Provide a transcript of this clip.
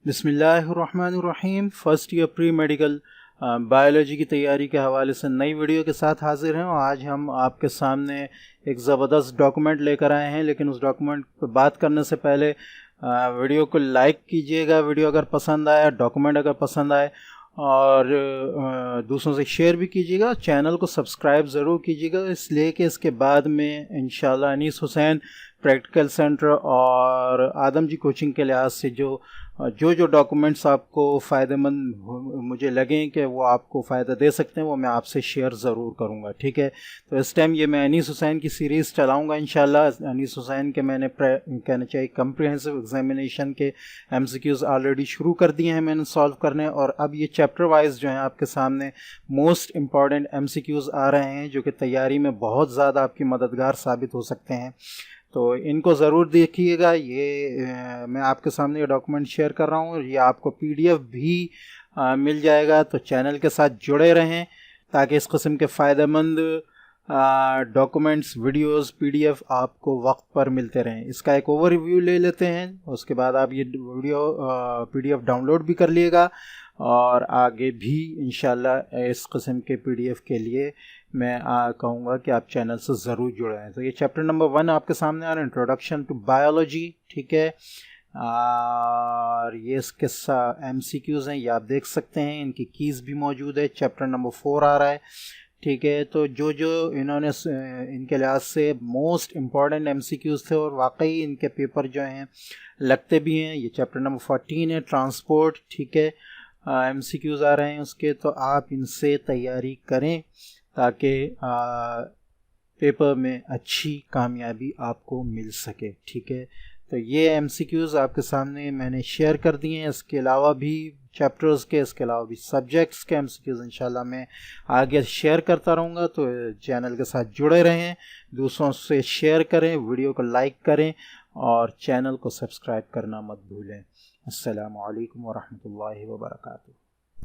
बिस्मिल्लाहिर्रहमानिर्रहीम। First year pre medical biology की तैयारी के हवाले से नई वीडियो के साथ हाजिर हैं और आज हम आपके सामने एक ज़बरदस्त डॉक्यूमेंट लेकर आए हैं। लेकिन उस डॉक्यूमेंट पर बात करने से पहले वीडियो को लाइक कीजिएगा, वीडियो अगर पसंद आया, डॉक्यूमेंट अगर पसंद आए, और दूसरों से शेयर भी कीजिएगा। चैनल को सब्सक्राइब ज़रूर कीजिएगा, इसलिए कि इसके बाद में इंशाल्लाह अनीस हुसैन प्रैक्टिकल सेंटर और आदम जी कोचिंग के लिहाज से जो डॉक्यूमेंट्स आपको फ़ायदेमंद मुझे लगें कि वो आपको फ़ायदा दे सकते हैं, वो मैं आपसे शेयर ज़रूर करूँगा। ठीक है, तो इस टाइम ये मैं अनीस हुसैन की सीरीज़ चलाऊँगा इंशाल्लाह। अनीस हुसैन के मैंने कहना चाहिए कम्प्रिहेंसिव एग्जामिनेशन के MCQs ऑलरेडी शुरू कर दिए हैं मैंने सॉल्व करने, और अब ये चैप्टर वाइज जो है आपके सामने मोस्ट इम्पॉर्टेंट MCQs आ रहे हैं जो कि तैयारी में बहुत ज़्यादा आपकी मददगार साबित हो सकते हैं। तो इनको ज़रूर देखिएगा। ये मैं आपके सामने ये डॉक्यूमेंट शेयर कर रहा हूँ, ये आपको PDF भी मिल जाएगा। तो चैनल के साथ जुड़े रहें ताकि इस किस्म के फ़ायदेमंद डॉक्यूमेंट्स, वीडियोस, PDF आपको वक्त पर मिलते रहें। इसका एक ओवरव्यू ले लेते हैं, उसके बाद आप ये वीडियो PDF डाउनलोड भी कर लिएगा, और आगे भी इंशाल्लाह इस किस्म के PDF के लिए मैं कहूँगा कि आप चैनल से ज़रूर जुड़े हैं। तो ये चैप्टर नंबर 1 आपके सामने आ रहा है, इंट्रोडक्शन टू बायोलॉजी। ठीक है, और ये इसके MCQs हैं, ये आप देख सकते हैं, इनकी कीज़ भी मौजूद है। चैप्टर नंबर 4 आ रहा है। ठीक है, तो जो इन्होंने इनके लिहाज से मोस्ट इम्पॉर्टेंट MCQs थे और वाकई इनके पेपर जो हैं लगते भी हैं। ये चैप्टर नंबर 14 है, ट्रांसपोर्ट। ठीक है, MCQs आ रहे हैं उसके, तो आप इनसे तैयारी करें ताकि पेपर में अच्छी कामयाबी आपको मिल सके। ठीक है, तो ये MCQs आपके सामने मैंने शेयर कर दिए हैं। इसके अलावा भी चैप्टर्स के, इसके अलावा भी सब्जेक्ट्स के MCQs इंशाल्लाह मैं आगे शेयर करता रहूँगा। तो चैनल के साथ जुड़े रहें, दूसरों से शेयर करें, वीडियो को लाइक करें और चैनल को सब्सक्राइब करना मत भूलें। अस्सलामु अलैकुम वरहमतुल्लाहि वबरकातुहू।